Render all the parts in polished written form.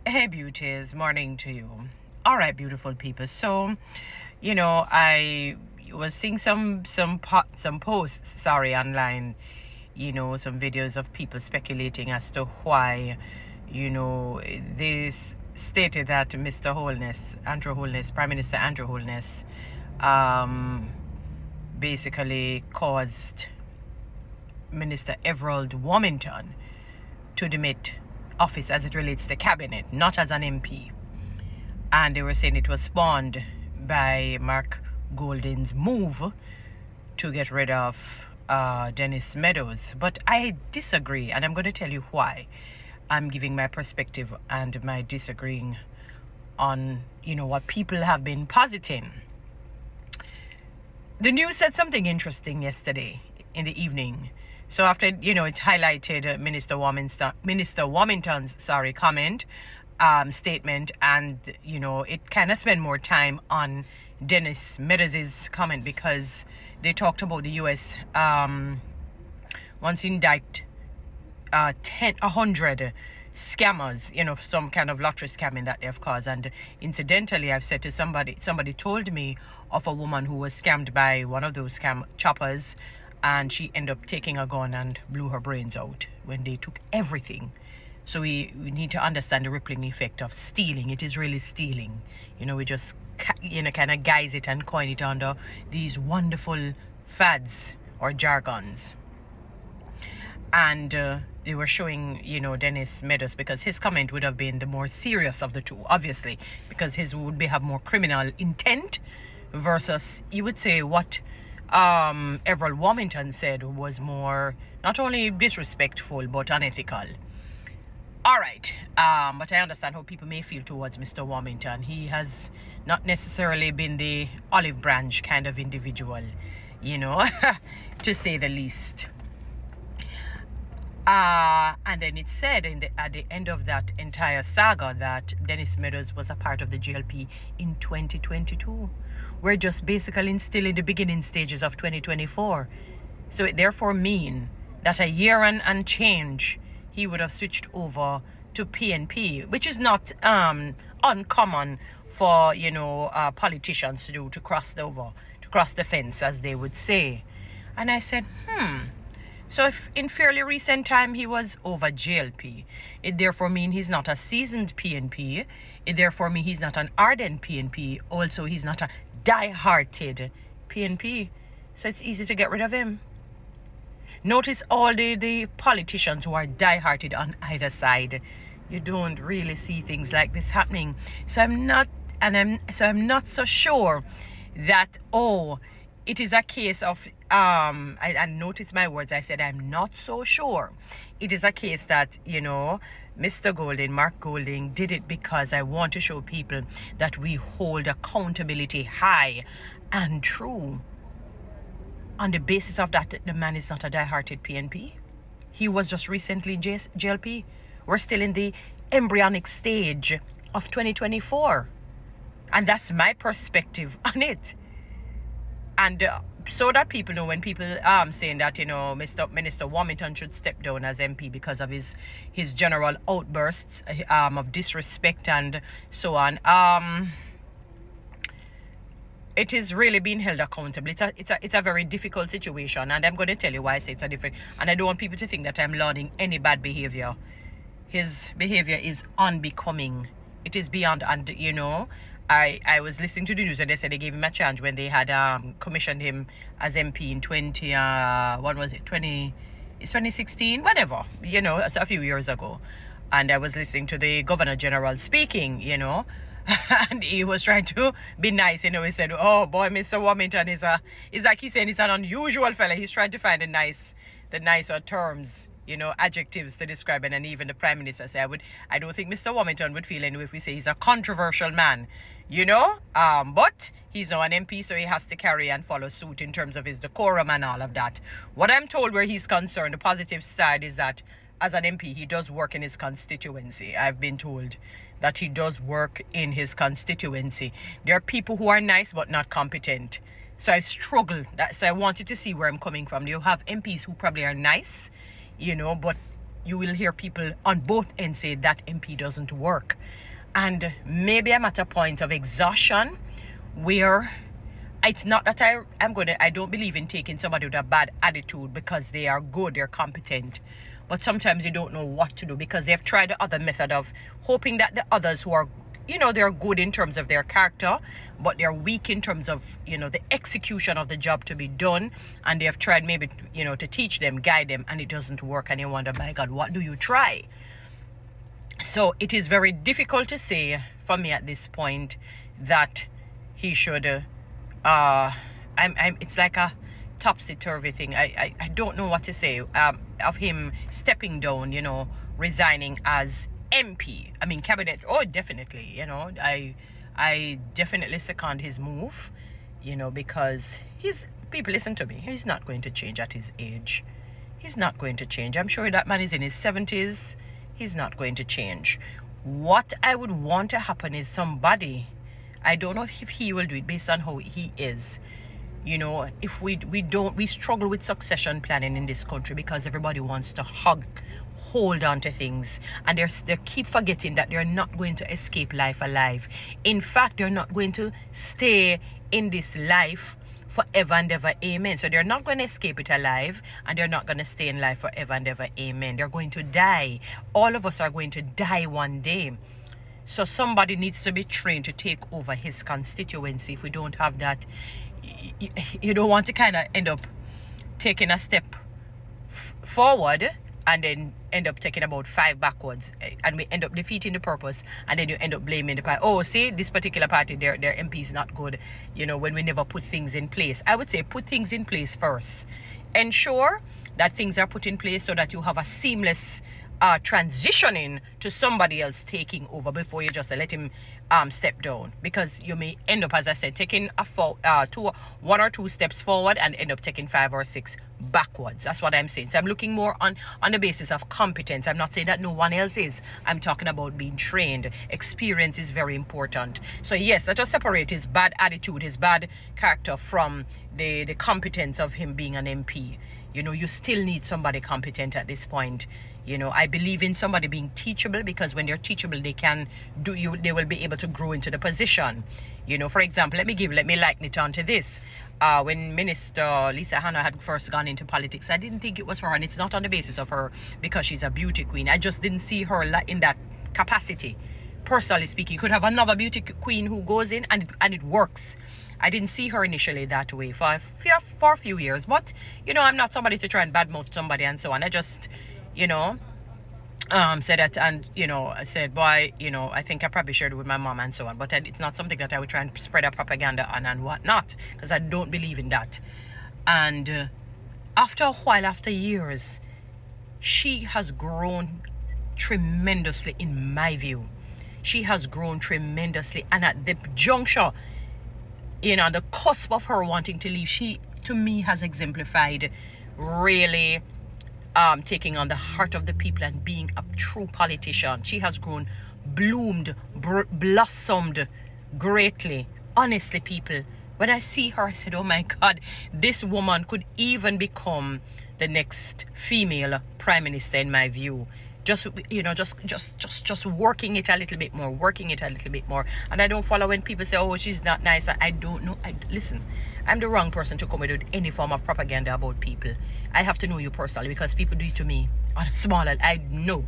Hey, beauties, morning to you. All right, beautiful people. So, I was seeing some posts, sorry, online. Some videos of people speculating as to why, this stated that Prime Minister Andrew Holness, um, basically caused Minister Everald Warmington to demit office as it relates to cabinet, not as an MP. And they were saying it was spawned by Mark Golding's move to get rid of Dennis Meadows. But I disagree, and I'm going to tell you why. I'm giving my perspective and my disagreeing on, what people have been positing. The news said something interesting yesterday in the evening. So after, it highlighted Minister Warmington's comment, statement, and, it kind of spent more time on Dennis Meadows' comment because they talked about the U.S. Once indict 100 scammers, some kind of lottery scamming that they've caused. And incidentally, I've said to somebody told me of a woman who was scammed by one of those scam choppers, and she ended up taking a gun and blew her brains out when they took everything. So we need to understand the rippling effect of stealing. It is really stealing. We just, kind of guise it and coin it under these wonderful fads or jargons. And they were showing, Dennis Meadows, because his comment would have been the more serious of the two, obviously, because his would have more criminal intent versus, you would say, what Everald Warmington said was more not only disrespectful but unethical. All right, but I understand how people may feel towards Mr. Warmington. He has not necessarily been the olive branch kind of individual, to say the least. And then it said at the end of that entire saga that Dennis Meadows was a part of the GLP in 2022. We're just basically still in the beginning stages of 2024. So it therefore mean that a year and change, he would have switched over to PNP, which is not uncommon for, politicians to do, to cross the fence, as they would say. And I said, So if in fairly recent time he was over GLP, it therefore means he's not a seasoned PNP. It therefore means he's not an ardent PNP. Also, he's not a die-hearted PNP. So it's easy to get rid of him. Notice all the politicians who are die-hearted on either side. You don't really see things like this happening. So I'm not so sure that, it is a case of, I notice my words, I said I'm not so sure. It is a case that, Mark Golding did it because I want to show people that we hold accountability high and true. On the basis of that, the man is not a die-hearted PNP. He was just recently in GLP. We're still in the embryonic stage of 2024. And that's my perspective on it. And so that people know, when people saying that, Minister Warmington should step down as MP because of his general outbursts of disrespect and so on, it is really being held accountable. It's a very difficult situation, and I'm going to tell you why I say it's a different. And I don't want people to think that I'm lauding any bad behavior. His behavior is unbecoming. It is beyond, and I was listening to the news and they said they gave him a chance when they had commissioned him as MP in 2016, whatever, it's a few years ago. And I was listening to the Governor General speaking, and he was trying to be nice, he said, oh boy, Mr. Warmington is like he's saying he's an unusual fella. He's trying to find the nicer terms, adjectives to describe it. And even the Prime Minister said, I don't think Mr. Warmington would feel anyway if we say he's a controversial man, but he's now an MP, so he has to carry and follow suit in terms of his decorum and all of that. What I'm told where he's concerned, the positive side is that as an MP, he does work in his constituency. I've been told that he does work in his constituency. There are people who are nice but not competent. So I so I want you to see where I'm coming from. You have MPs who probably are nice, but you will hear people on both ends say that MP doesn't work. And maybe I'm at a point of exhaustion where it's not that I don't believe in taking somebody with a bad attitude because they are good, they're competent. But sometimes you don't know what to do because they've tried the other method of hoping that the others who are, they're good in terms of their character, but they're weak in terms of, the execution of the job to be done. And they have tried maybe, to teach them, guide them, and it doesn't work. And you wonder, my God, what do you try? So it is very difficult to say for me at this point that he should, it's like a topsy-turvy thing. I don't know what to say of him stepping down, resigning as MP. I mean, cabinet, definitely, I definitely second his move, because people listen to me, he's not going to change at his age. He's not going to change. I'm sure that man is in his 70s. He's not going to change. What I would want to happen is somebody, I don't know if he will do it based on how he is. If we struggle with succession planning in this country because everybody wants to hold on to things, and they keep forgetting that they're not going to escape life alive. In fact, they're not going to stay in this life forever and ever, amen. So they're not going to escape it alive, and they're not going to stay in life forever and ever, amen. They're going to die. All of us are going to die one day. So somebody needs to be trained to take over his constituency. If we don't have that, you don't want to kind of end up taking a step forward and then end up taking about 5 backwards, and we end up defeating the purpose, and then you end up blaming the party. Oh, see, this particular party, their MP is not good, when we never put things in place. I would say put things in place first. Ensure that things are put in place so that you have a seamless transitioning to somebody else taking over before you just let him step down, because you may end up, as I said, taking one or two steps forward and end up taking 5 or 6 backwards. That's what I'm saying. So I'm looking more on the basis of competence. I'm not saying that no one else is. I'm talking about being trained. Experience is very important. So yes, let us separate his bad attitude, his bad character from the competence of him being an MP. You still need somebody competent at this point. I believe in somebody being teachable, because when they're teachable, they will be able to grow into the position. For example, let me liken it on to this. When Minister Lisa Hanna had first gone into politics, I didn't think it was for her, and it's not on the basis of her because she's a beauty queen. I just didn't see her in that capacity. Personally speaking, you could have another beauty queen who goes in and it works. I didn't see her initially that way for a few years. But, I'm not somebody to try and badmouth somebody and so on. I just, said that, and, I said, boy, I think I probably shared it with my mom and so on. But it's not something that I would try and spread a propaganda on and whatnot, because I don't believe in that. And after a while, after years, she has grown tremendously, in my view. She has grown tremendously. And at the juncture, the cusp of her wanting to leave, she, to me, has exemplified really taking on the heart of the people and being a true politician. She has grown, bloomed, blossomed greatly. Honestly, people, when I see her, I said, oh my God, this woman could even become the next female prime minister, in my view. Just working it a little bit more. And I don't follow when people say, oh, she's not nice. I don't know. Listen, I'm the wrong person to come with any form of propaganda about people. I have to know you personally, because people do it to me on a smaller. I know.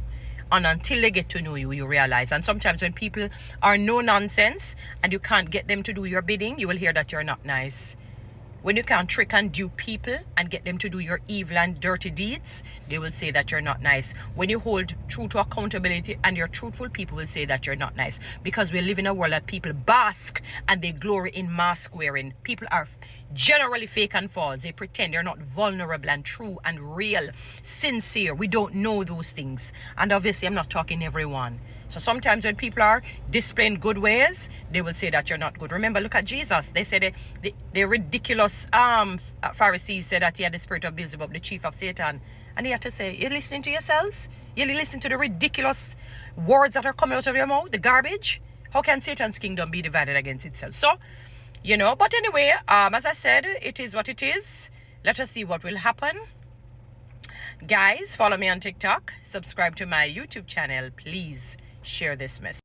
And until they get to know you, you realize. And sometimes when people are no nonsense and you can't get them to do your bidding, you will hear that you're not nice. When you can't trick and dupe people and get them to do your evil and dirty deeds, they will say that you're not nice. When you hold true to accountability and you're truthful, people will say that you're not nice. Because we live in a world that people bask and they glory in mask wearing. People are generally fake and false. They pretend they're not vulnerable and true and real, sincere. We don't know those things. And obviously, I'm not talking everyone. So sometimes when people are displaying good ways, they will say that you're not good. Remember, look at Jesus. They said the ridiculous Pharisees said that he had the spirit of Beelzebub, the chief of Satan. And he had to say, you're listening to yourselves? You're listening to the ridiculous words that are coming out of your mouth, the garbage? How can Satan's kingdom be divided against itself? So, but anyway, as I said, it is what it is. Let us see what will happen. Guys, follow me on TikTok, subscribe to my YouTube channel. Please share this message.